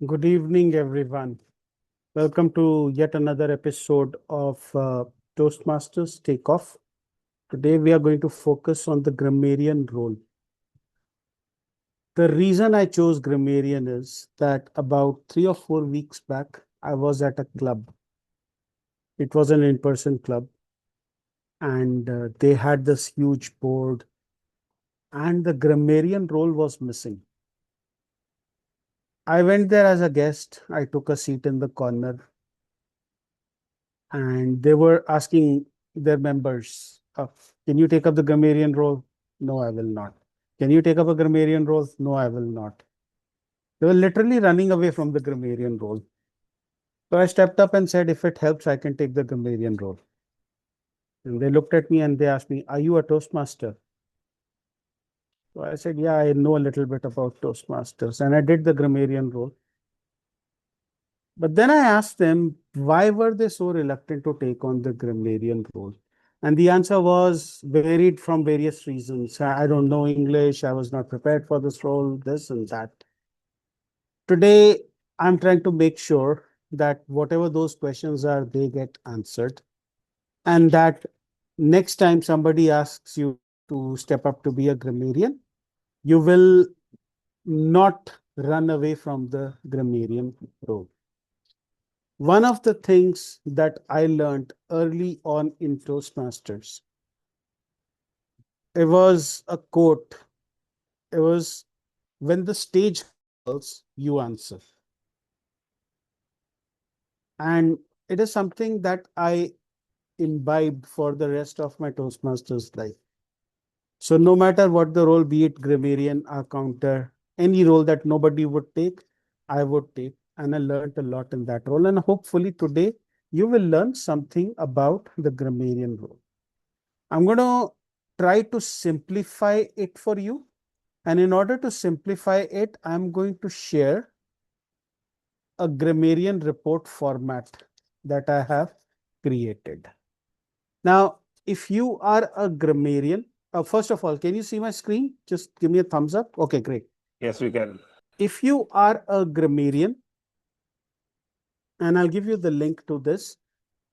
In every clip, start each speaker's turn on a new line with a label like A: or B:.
A: Good evening, everyone. Welcome to yet another episode of Toastmasters Takeoff. Today, we are going to focus on the grammarian role. The reason I chose grammarian is that about 3 or 4 weeks back, I was at a club. It was an in person club, and they had this huge board, and the grammarian role was missing. I went there as a guest. I took a seat in the corner and they were asking their members, can you take up the grammarian role? No, I will not. Can you take up a grammarian role? No, I will not. They were literally running away from the grammarian role. So I stepped up and said, if it helps, I can take the grammarian role. And they looked at me and they asked me, are you a Toastmaster? So I said, yeah, I know a little bit about Toastmasters. And I did the grammarian role. But then I asked them, why were they so reluctant to take on the grammarian role? And the answer was varied from various reasons. I don't know English. I was not prepared for this role, this and that. Today, I'm trying to make sure that whatever those questions are, they get answered. And that next time somebody asks you to step up to be a grammarian, you will not run away from the grammarian role. One of the things that I learned early on in Toastmasters, it was a quote. It was, when the stage calls, you answer. And it is something that I imbibed for the rest of my Toastmasters life. So no matter what the role, be it grammarian, accountant, any role that nobody would take, I would take. And I learned a lot in that role. And hopefully today you will learn something about the grammarian role. I'm going to try to simplify it for you. And in order to simplify it, I'm going to share a grammarian report format that I have created. Now, if you are a grammarian, first of all, can you see my screen? Just give me a thumbs up. Okay, great.
B: Yes, we can.
A: If you are a grammarian, and I'll give you the link to this,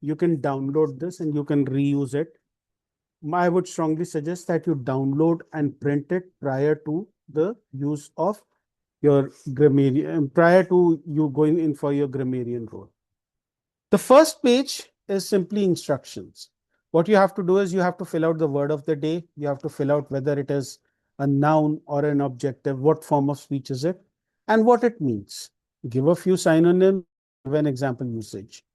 A: you can download this and you can reuse it. I would strongly suggest that you download and print it prior to the use of your grammarian, prior to you going in for your grammarian role. The first page is simply instructions. What you have to do is you have to fill out the word of the day. You have to fill out whether it is a noun or an adjective, what form of speech is it, and what it means. Give a few synonyms, give an example usage.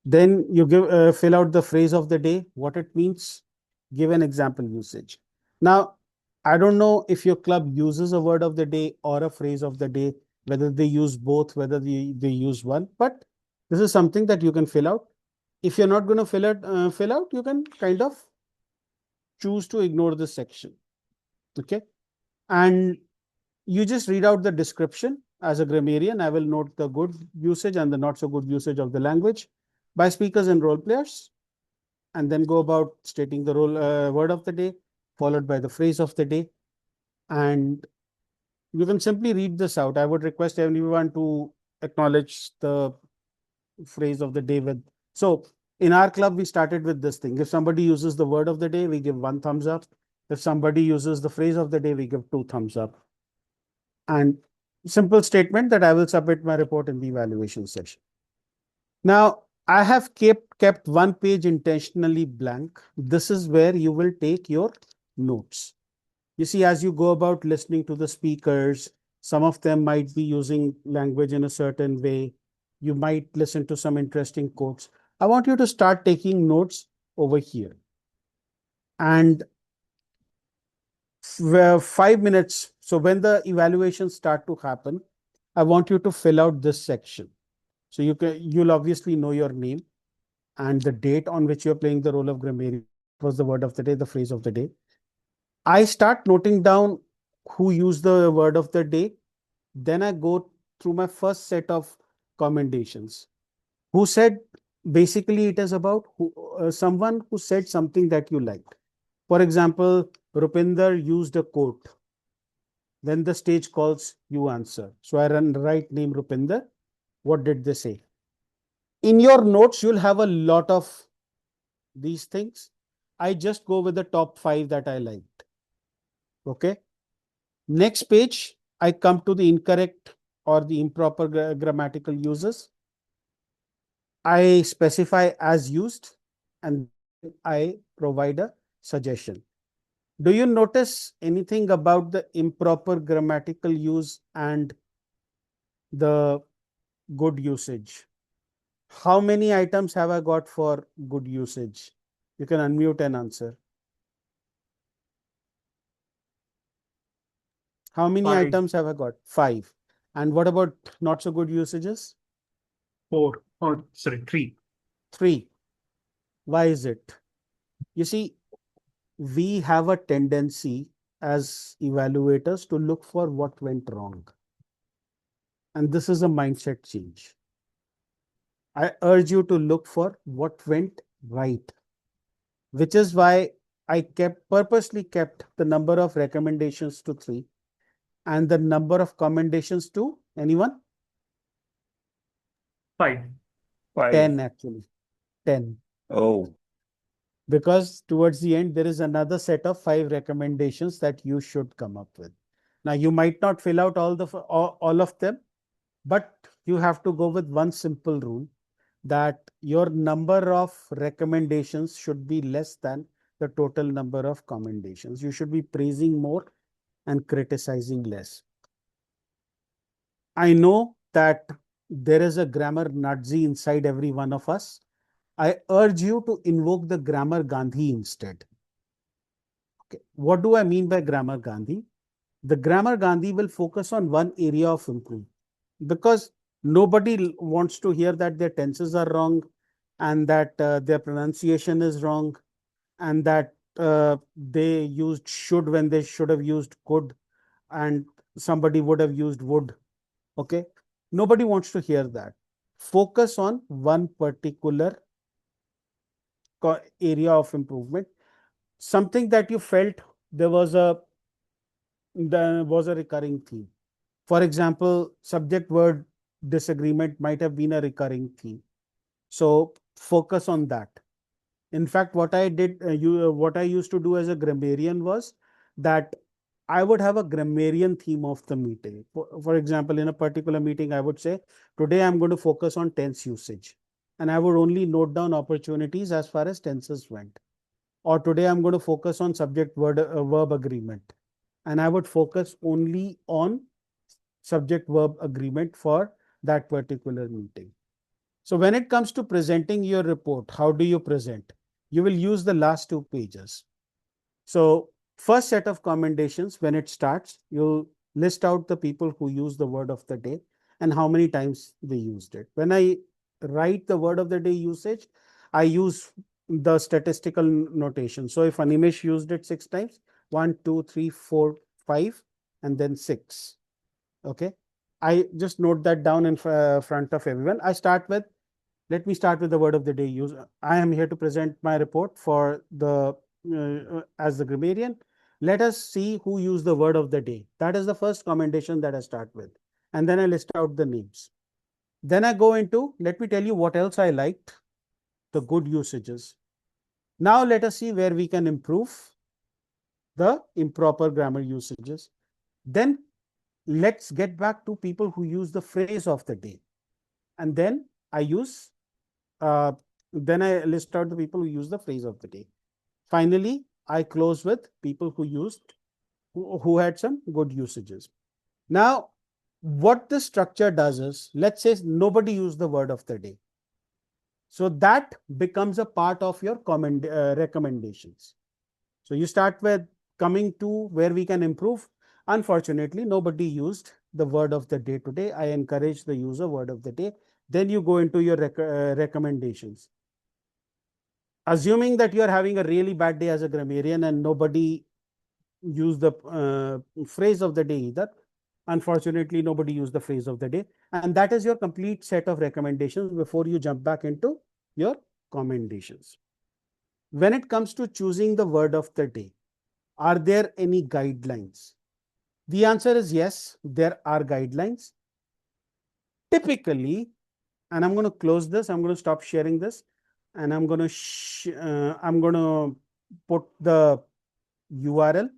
A: Then you fill out the phrase of the day, what it means, give an example usage. Now, I don't know if your club uses a word of the day or a phrase of the day, whether they use both, whether they use one, but this is something that you can fill out. If you're not going to fill out, you can kind of choose to ignore this section. Okay. And you just read out the description. As a grammarian, I will note the good usage and the not so good usage of the language by speakers and role players, and then go about stating the word of the day, followed by the phrase of the day. And you can simply read this out. I would request everyone to acknowledge the phrase of the day with. So in our club, we started with this thing. If somebody uses the word of the day, we give 1 thumbs up. If somebody uses the phrase of the day, we give 2 thumbs up. And simple statement that I will submit my report in the evaluation session. Now, I have kept one page intentionally blank. This is where you will take your notes. You see, as you go about listening to the speakers, some of them might be using language in a certain way. You might listen to some interesting quotes. I want you to start taking notes over here. And 5 minutes. So when the evaluations start to happen, I want you to fill out this section. So you'll obviously know your name and the date on which you're playing the role of grammarian. Was the word of the day, the phrase of the day. I start noting down who used the word of the day. Then I go through my first set of commendations. Who said, basically it is about someone who said something that you liked. For example, Rupinder used a quote. Then the stage calls, you answer. So I write name Rupinder. What did they say? In your notes, you'll have a lot of these things. I just go with the top 5 that I liked. Okay. Next page, I come to the incorrect or the improper grammatical uses. I specify as used and then I provide a suggestion. Do you notice anything about the improper grammatical use and the good usage? How many items have I got for good usage? You can unmute and answer. How many
B: 5,
A: items have I got? 5. And what about not so good usages?
B: 4, or sorry, 3.
A: 3. Why is it? You see, we have a tendency as evaluators to look for what went wrong. And this is a mindset change. I urge you to look for what went right, which is why I purposely kept the number of recommendations to 3 and the number of commendations to anyone?
B: 5.
A: 10
C: 5.
A: actually. 10.
C: Oh,
A: Because towards the end, there is another set of 5 recommendations that you should come up with. Now, you might not fill out all of them, but you have to go with one simple rule that your number of recommendations should be less than the total number of commendations. You should be praising more and criticizing less. I know that there is a grammar Nazi inside every one of us. I urge you to invoke the grammar Gandhi instead. Okay. What do I mean by grammar Gandhi? The grammar Gandhi will focus on one area of improvement because nobody wants to hear that their tenses are wrong and that their pronunciation is wrong and that they used should when they should have used could and somebody would have used would. Okay. Nobody wants to hear that. Focus on one particular area of improvement, something that you felt there was a recurring theme. For example, subject word disagreement might have been a recurring theme. So focus on that. In fact, what I used to do as a grammarian was that I would have a grammarian theme of the meeting. For example, in a particular meeting, I would say, today I'm going to focus on tense usage. And I would only note down opportunities as far as tenses went. Or today I'm going to focus on subject verb agreement. And I would focus only on subject verb agreement for that particular meeting. So when it comes to presenting your report, how do you present? You will use the last 2 pages. So first set of commendations, when it starts, you'll list out the people who use the word of the day and how many times they used it. When I write the word of the day usage, I use the statistical notation. So if Animesh used it 6 times, 1, 2, 3, 4, 5, and then 6. Okay. I just note that down in front of everyone. Let me start with the word of the day use. I am here to present my report for the as the grammarian. Let us see who used the word of the day. That is the first commendation that I start with. And then I list out the names. Then I go into, let me tell you what else I liked, the good usages. Now let us see where we can improve the improper grammar usages. Then let's get back to people who use the phrase of the day. And then I list out the people who use the phrase of the day. Finally, I close with people who had some good usages. Now, what the structure does is, let's say nobody used the word of the day. So that becomes a part of your recommendations. So you start with coming to where we can improve. Unfortunately, nobody used the word of the day today. I encourage the use of word of the day. Then you go into your recommendations. Assuming that you are having a really bad day as a grammarian and nobody used the phrase of the day either. Unfortunately, nobody used the phrase of the day. And that is your complete set of recommendations before you jump back into your commendations. When it comes to choosing the word of the day, are there any guidelines? The answer is yes, there are guidelines. Typically, and I'm going to close this, I'm going to stop sharing this, and I'm going to put the URL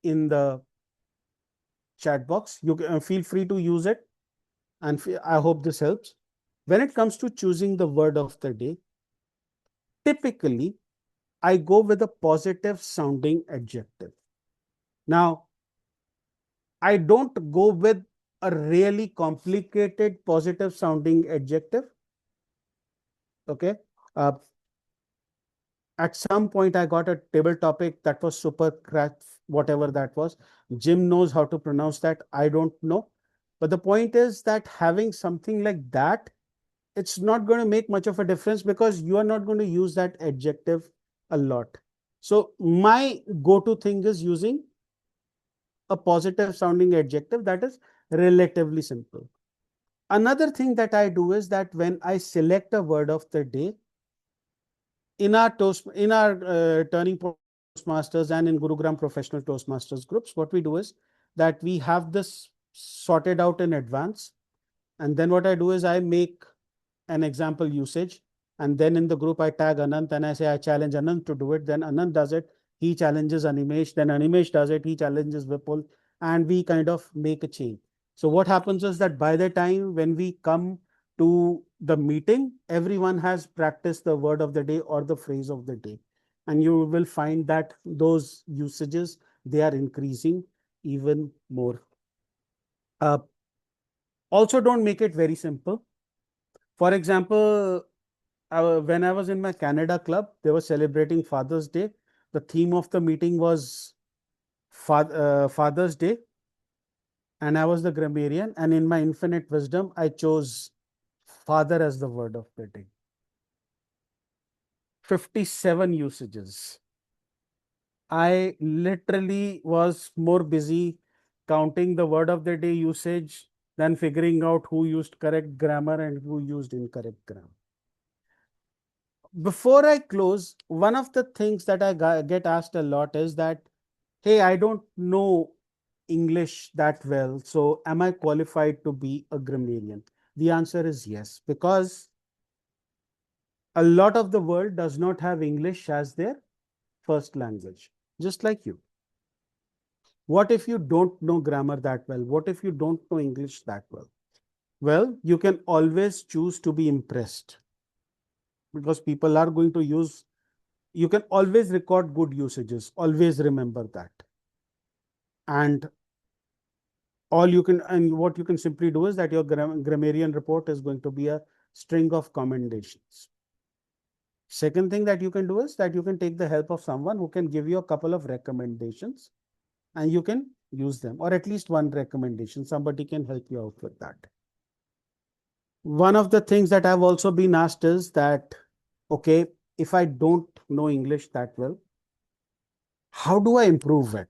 A: in the chat box. You can feel free to use it, and I hope this helps. When it comes to choosing the word of the day, typically I go with a positive sounding adjective. Now, I don't go with a really complicated positive sounding adjective. Okay. Uh, at some point, I got a table topic that was super crack, whatever that was. Jim knows how to pronounce that. I don't know. But the point is that having something like that, it's not going to make much of a difference because you are not going to use that adjective a lot. So my go-to thing is using a positive sounding adjective that is relatively simple. Another thing that I do is that when I select a word of the day, in our Turning Toastmasters and in Gurugram Professional Toastmasters groups, what we do is that we have this sorted out in advance. And then what I do is I make an example usage. And then in the group, I tag Anant and I say, I challenge Anant to do it. Then Anant does it. He challenges Animesh. Then Animesh does it. He challenges Vipul. And we kind of make a chain. So what happens is that by the time when we come to the meeting, everyone has practiced the word of the day or the phrase of the day. And you will find that those usages, they are increasing even more. Also, don't make it very simple. For example, when I was in my Canada club, they were celebrating Father's Day. The theme of the meeting was Father's Day, and I was the grammarian. And in my infinite wisdom, I chose father as the word of the day. 57 usages. I literally was more busy counting the word of the day usage than figuring out who used correct grammar and who used incorrect grammar. Before I close, one of the things that I get asked a lot is that, hey, I don't know English that well, so am I qualified to be a grammarian? The answer is yes, because a lot of the world does not have English as their first language, just like you. What if you don't know grammar that well? What if you don't know English that well? Well, you can always choose to be impressed because people are going to use. You can always record good usages. Always remember that. And what you can simply do is that your grammarian report is going to be a string of commendations. Second thing that you can do is that you can take the help of someone who can give you a couple of recommendations and you can use them, or at least one recommendation. Somebody can help you out with that. One of the things that I've also been asked is that, okay, if I don't know English that well, how do I improve it?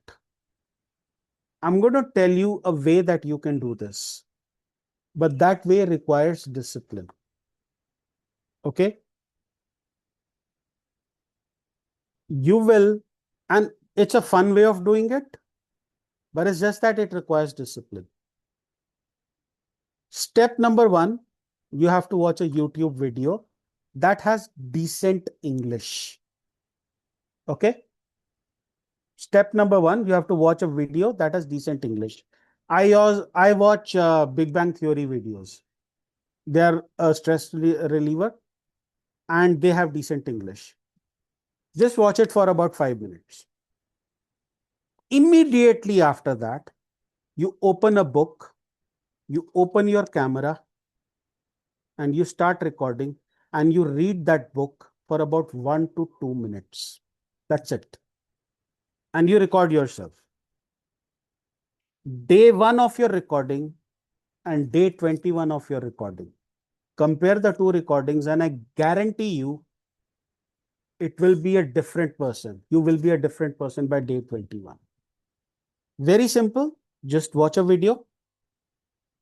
A: I'm going to tell you a way that you can do this, but that way requires discipline. Okay? You will, and it's a fun way of doing it, but it's just that it requires discipline. Step number one, you have to watch a YouTube video that has decent English. Okay? Step number one, you have to watch a video that has decent English. I watch Big Bang Theory videos. They are a stress reliever and they have decent English. Just watch it for about 5 minutes. Immediately after that, you open a book, you open your camera, and you start recording, and you read that book for about 1 to 2 minutes. That's it. And you record yourself. Day 1 of your recording and day 21 of your recording. Compare the two recordings, and I guarantee you it will be a different person. You will be a different person by day 21. Very simple. Just watch a video,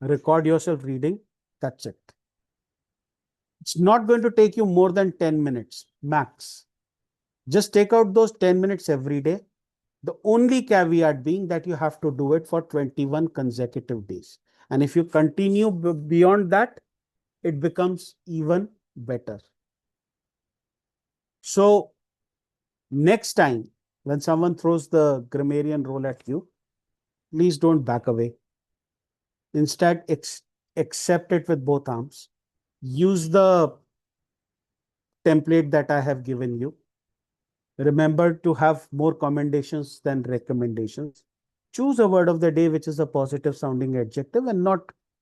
A: record yourself reading. That's it. It's not going to take you more than 10 minutes max. Just take out those 10 minutes every day. The only caveat being that you have to do it for 21 consecutive days. And if you continue beyond that, it becomes even better. So next time when someone throws the grammarian role at you, please don't back away. Instead, accept it with both arms. Use the template that I have given you. Remember to have more commendations than recommendations. Choose a word of the day which is a positive sounding adjective and not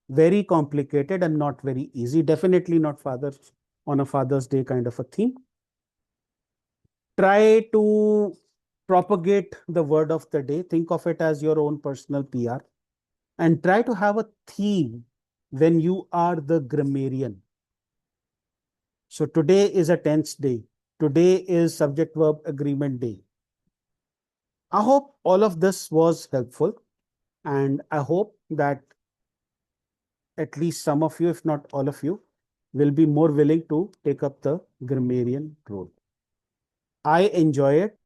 A: very complicated and not very easy. Definitely not Father's on a Father's Day kind of a theme. Try to propagate the word of the day. Think of it as your own personal PR and try to have a theme when you are the grammarian. So today is a tense day. Today is subject verb agreement day. I hope all of this was helpful, and I hope that at least some of you, if not all of you, will be more willing to take up the grammarian role. I enjoy it.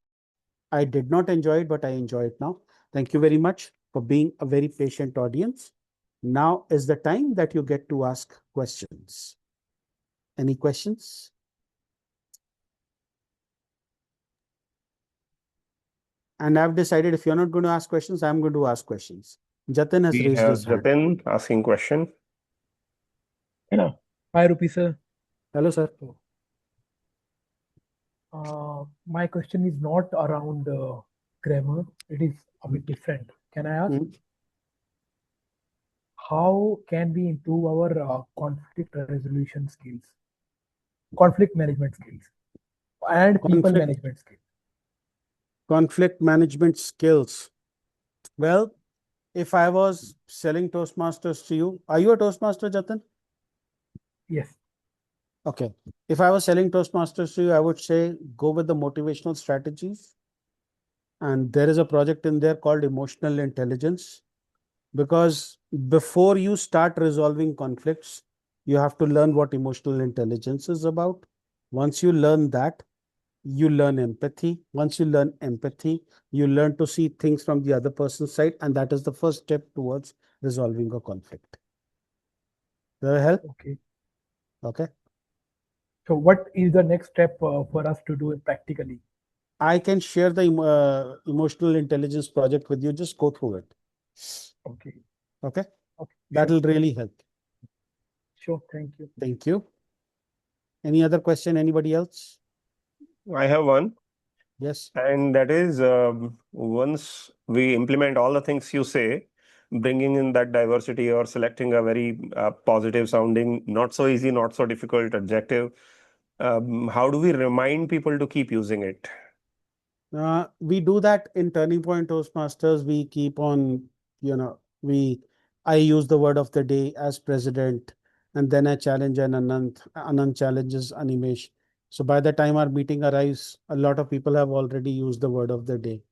A: I did not enjoy it, but I enjoy it now. Thank you very much for being a very patient audience. Now is the time that you get to ask questions. Any questions? And I've decided if you're not going to ask questions, I'm going to ask questions. Jatin has
C: We
A: raised
C: have
A: his hand.
C: Jatin asking question.
D: Yeah. Hi, Rupi sir.
A: Hello, sir.
D: My question is not around grammar. It is a bit different. Can I ask? How can we improve our conflict resolution skills, conflict management skills, and people management skills?
A: Conflict management skills. Well, if I was selling Toastmasters to you, are you a Toastmaster, Jatin?
D: Yes.
A: Okay. If I was selling Toastmasters to you, I would say go with the motivational strategies. And there is a project in there called emotional intelligence. Because before you start resolving conflicts, you have to learn what emotional intelligence is about. Once you learn that, you learn empathy. Once you learn empathy, you learn to see things from the other person's side. And that is the first step towards resolving a conflict. Does that help?
D: Okay.
A: Okay.
D: So what is the next step for us to do it practically?
A: I can share the emotional intelligence project with you. Just go through it.
D: Okay.
A: Okay.
D: Okay.
A: That will really help.
D: Sure. Thank you.
A: Thank you. Any other question? Anybody else?
C: I have one,
A: Yes.
C: and that is once we implement all the things you say, bringing in that diversity or selecting a very positive sounding, not so easy, not so difficult adjective, how do we remind people to keep using it?
A: We do that in Turning Point Toastmasters. We keep on, I use the word of the day as president, and then I challenge an Anand. Anand challenges Animesh. So by the time our meeting arrives, a lot of people have already used the word of the day,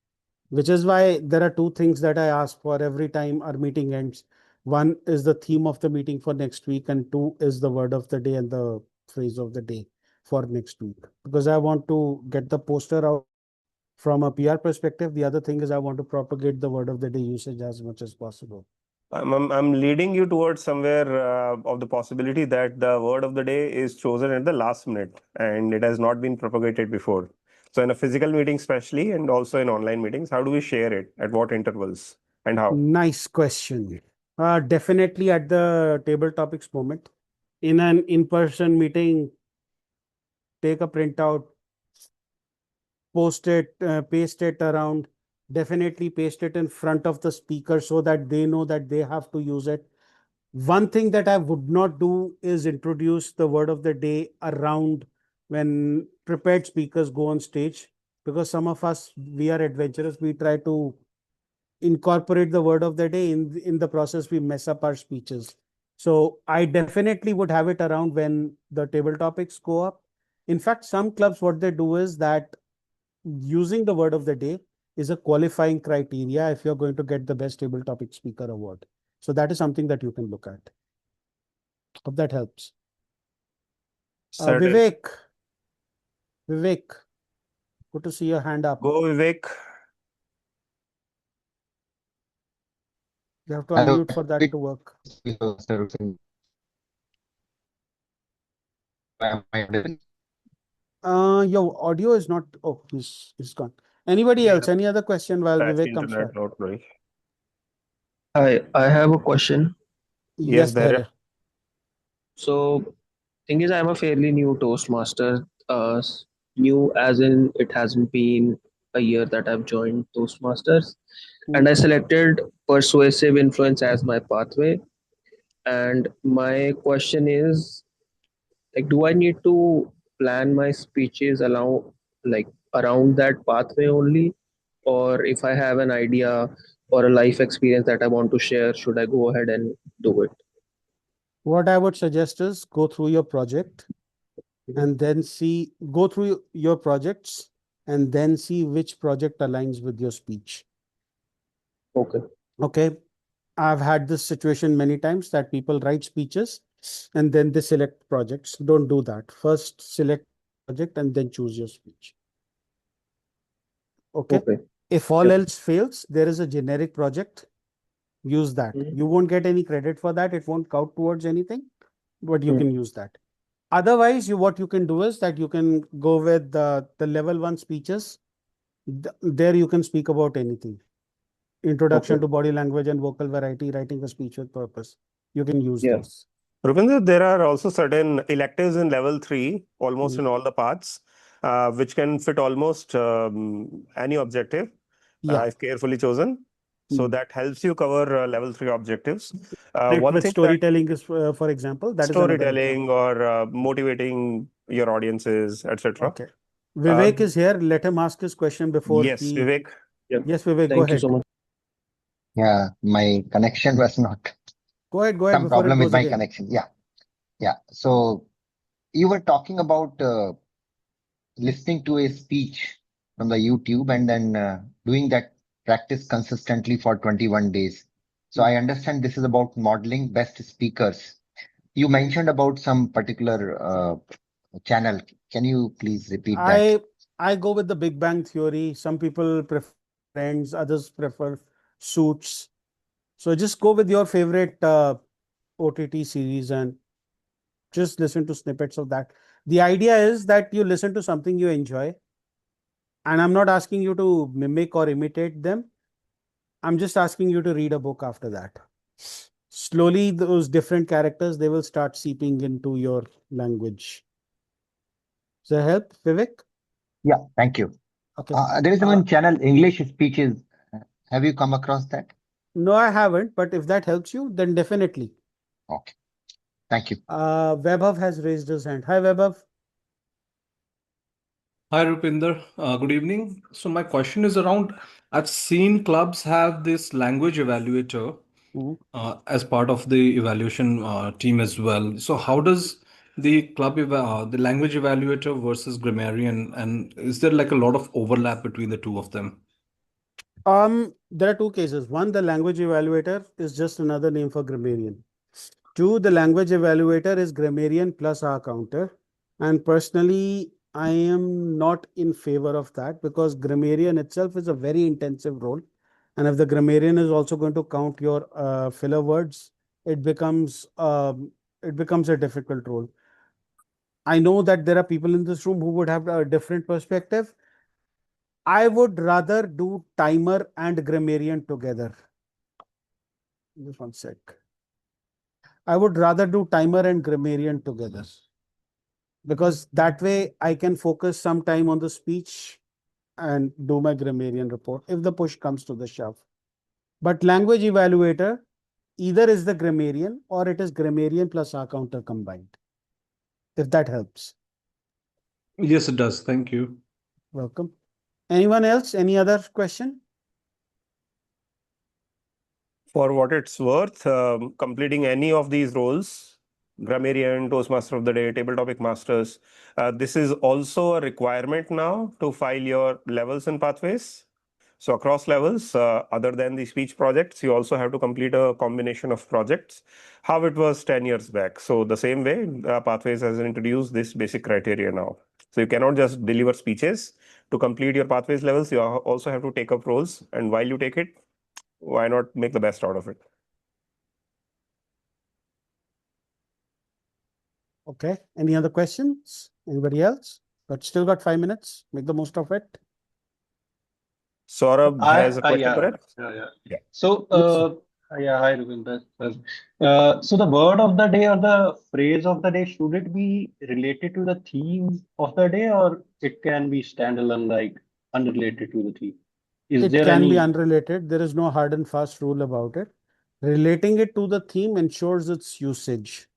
A: which is why there are two things that I ask for every time our meeting ends. One is the theme of the meeting for next week, and two is the word of the day and the phrase of the day for next week. Because I want to get the poster out from a PR perspective. The other thing is I want to propagate the word of the day usage as much as possible.
C: I'm leading you towards somewhere of the possibility that the word of the day is chosen at the last minute and it has not been propagated before. So in a physical meeting especially, and also in online meetings, how do we share it? At what intervals and how?
A: Nice question. Definitely at the table topics moment. In an in-person meeting, take a printout, post it, paste it around, definitely paste it in front of the speaker so that they know that they have to use it. One thing that I would not do is introduce the word of the day around when prepared speakers go on stage, because some of us, we are adventurous. We try to incorporate the word of the day. In the process, we mess up our speeches. So I definitely would have it around when the table topics go up. In fact, some clubs, what they do is that using the word of the day is a qualifying criteria if you're going to get the best table topic speaker award. So that is something that you can look at. Hope that helps.
C: Certain.
A: Vivek, good to see your hand up.
C: Go, Vivek.
A: You have to
E: Hello,
A: unmute for that to work.
E: Mr. Rupen. Am I audible?
A: Your audio is not. Oh, he's gone. Anybody else? Any other question while
C: Patchy
A: Vivek comes back?
C: internet, not right.
F: I have a question.
C: Yes,
A: Yes,
C: there.
A: Dhairya.
F: So, thing is, I'm a fairly new Toastmaster. New as in it hasn't been a year that I've joined Toastmasters, and I selected persuasive influence as my pathway. And my question is, like, do I need to plan my speeches around that pathway only, or if I have an idea or a life experience that I want to share, should I go ahead and do it?
A: What I would suggest is go through your project and then go through your projects and then see which project aligns with your speech.
F: Okay.
A: Okay. I've had this situation many times that people write speeches and then they select projects. Don't do that. First select project and then choose your speech. Okay.
F: Okay.
A: If all
F: Yep.
A: else fails, there is a generic project. Use that.
F: Mhm.
A: You won't get any credit for that. It won't count towards anything, but you
F: Mm.
A: can use that. Otherwise, what you can do is that you can go with the level 1 speeches. There you can speak about anything. Introduction
F: Okay.
A: to body language and vocal variety, writing a speech with purpose. You can use
F: Yeah.
A: these.
C: Rupinder, there are also certain electives in level 3, almost
A: Mm.
C: in all the paths, which can fit almost any objective
A: Yeah.
C: if carefully chosen. So
A: Mm.
C: that helps you cover level 3 objectives.
A: Connect
C: One
A: with
C: thing that
A: storytelling is, for example, that is another
C: storytelling
A: example.
C: or motivating your audiences, etc.
A: Okay. Vivek is here. Let him ask his question before
C: Yes,
A: he.
C: Vivek.
F: Yep.
A: Yes, Vivek, go
F: Thank you
A: ahead.
F: so much.
E: Yeah, my connection was not
A: Go ahead
E: some
A: before it
E: problem with
A: goes
E: my
A: again.
E: connection. Yeah. So you were talking about listening to a speech from the YouTube and then doing that practice consistently for 21 days. So I understand this is about modeling best speakers. You mentioned about some particular channel. Can you please repeat that?
A: I go with the Big Bang Theory. Some people prefer Friends, others prefer Suits. So just go with your favorite OTT series and just listen to snippets of that. The idea is that you listen to something you enjoy, and I'm not asking you to mimic or imitate them. I'm just asking you to read a book after that. Slowly, those different characters, they will start seeping into your language. Does that help, Vivek?
E: Yeah, thank you.
A: Okay.
E: There is one channel, English Speeches. Have you come across that?
A: No, I haven't, but if that helps you, then definitely.
E: Okay, thank you.
A: Vaibhav has raised his hand. Hi, Vaibhav.
B: Hi, Rupinder. Good evening. So my question is around, I've seen clubs have this language evaluator
A: Mhm.
B: as part of the evaluation team as well. So how does the language evaluator versus grammarian, and is there like a lot of overlap between the two of them?
A: There are two cases. One, the language evaluator is just another name for grammarian. Two, the language evaluator is grammarian plus R counter. And personally, I am not in favor of that because grammarian itself is a very intensive role. And if the grammarian is also going to count your filler words, it becomes a difficult role. I know that there are people in this room who would have a different perspective. I would rather do timer and grammarian together. Just one sec. I would rather do timer and grammarian together because that way I can focus some time on the speech and do my grammarian report if the push comes to the shove. But language evaluator either is the grammarian or it is grammarian plus R counter combined. If that helps.
B: Yes, it does. Thank you.
A: Welcome. Anyone else? Any other question?
C: For what it's worth, completing any of these roles, grammarian, Toastmaster of the Day, Table Topic Masters, this is also a requirement now to file your levels and pathways. So across levels, other than the speech projects, you also have to complete a combination of projects, how it was 10 years back. So the same way, Pathways has introduced this basic criteria now. So you cannot just deliver speeches. To complete your Pathways levels, you also have to take up roles. And while you take it, why not make the best out of it?
A: Okay. Any other questions? Anybody else? But still got 5 minutes. Make the most of it.
C: Saurabh has a question,
G: yeah,
C: correct?
G: yeah.
C: Yeah.
G: So,
A: Yes, sir.
G: yeah, hi, Rupinder. So the word of the day or the phrase of the day, should it be related to the theme of the day, or it can be standalone, like unrelated to the theme? Is
A: It
G: there
A: can be
G: any?
A: unrelated. There is no hard and fast rule about it. Relating it to the theme ensures its usage.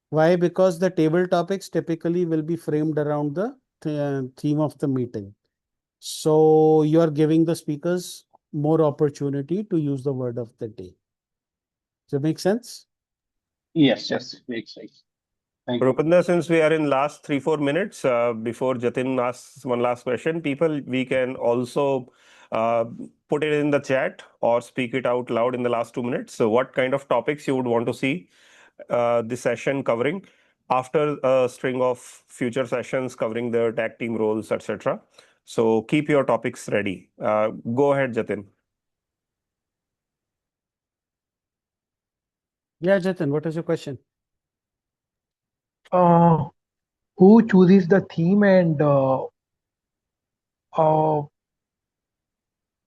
A: Why? Because the table topics typically will be framed around the theme of the meeting. So you are giving the speakers more opportunity to use the word of the day. Does it make sense?
G: Yes, makes sense. Thank you.
C: Rupinder, since we are in last 3-4 minutes, before Jatin asks one last question, people, we can also put it in the chat or speak it out loud in the last 2 minutes. So what kind of topics you would want to see this session covering after a string of future sessions covering the tag team roles, etc. So keep your topics ready. Go ahead, Jatin.
A: Yeah, Jatin, what is your question?
D: Who chooses the theme and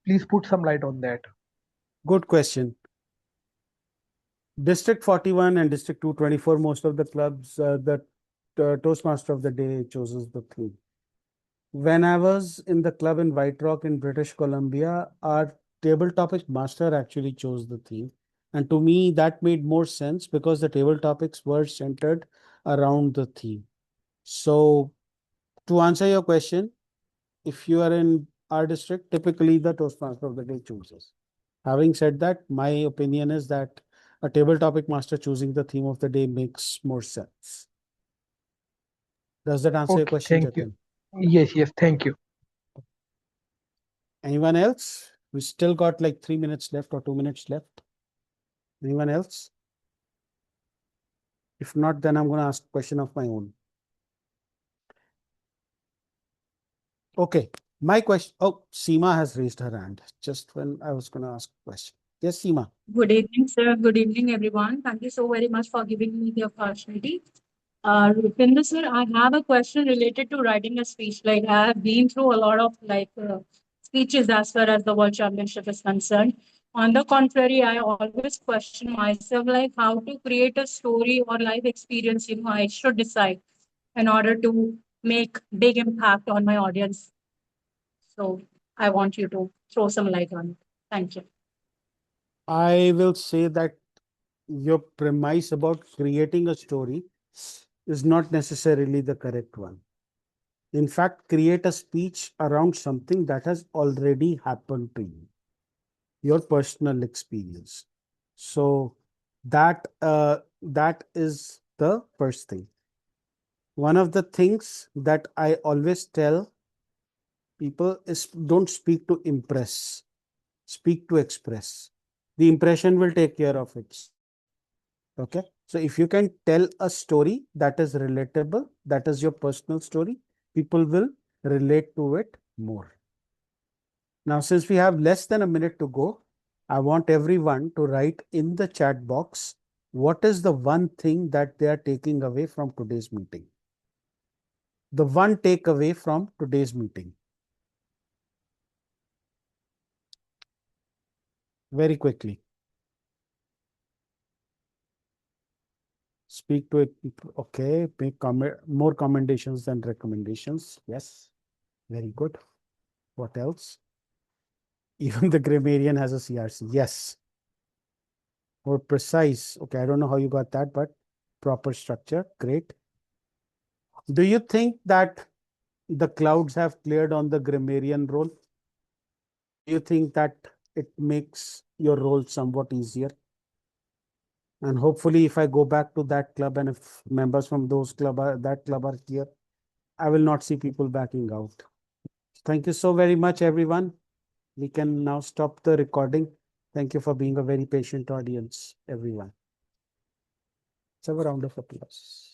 D: please put some light on that.
A: Good question. District 41 and District 224, most of the clubs, the Toastmaster of the day chooses the theme. When I was in the club in White Rock in British Columbia, our table topic master actually chose the theme. And to me, that made more sense because the table topics were centered around the theme. So, to answer your question, if you are in our district, typically the Toastmaster of the day chooses. Having said that, my opinion is that a table topic master choosing the theme of the day makes more sense. Does that answer your
D: Okay,
A: question,
D: thank you.
A: Jatin?
D: Yes, thank you.
A: Anyone else? We still got like 3 minutes left or 2 minutes left. Anyone else? If not, then I'm going to ask a question of my own. Okay. My question. Oh, Seema has raised her hand just when I was going to ask a question. Yes, Seema.
H: Good evening, sir. Good evening, everyone. Thank you so very much for giving me the opportunity. Rupinder, sir, I have a question related to writing a speech. Like, I have been through a lot of speeches as far as the World Championship is concerned. On the contrary, I always question myself, like how to create a story or life experience, I should decide in order to make big impact on my audience. So I want you to throw some light on it. Thank you.
A: I will say that your premise about creating a story is not necessarily the correct one. In fact, create a speech around something that has already happened to you, your personal experience. So that is the first thing. One of the things that I always tell people is don't speak to impress, speak to express. The impression will take care of it. Okay. So if you can tell a story that is relatable, that is your personal story, people will relate to it more. Now, since we have less than a minute to go, I want everyone to write in the chat box what is the one thing that they are taking away from today's meeting. The one takeaway from today's meeting. Very quickly. Speak to it. Okay. Make more commendations than recommendations. Yes. Very good. What else? Even the grammarian has a CRC. Yes. More precise. Okay. I don't know how you got that, but proper structure. Great. Do you think that the clouds have cleared on the grammarian role? Do you think that it makes your role somewhat easier? And hopefully, if I go back to that club and if members from that club are here, I will not see people backing out. Thank you so very much, everyone. We can now stop the recording. Thank you for being a very patient audience, everyone. Let's have a round of applause.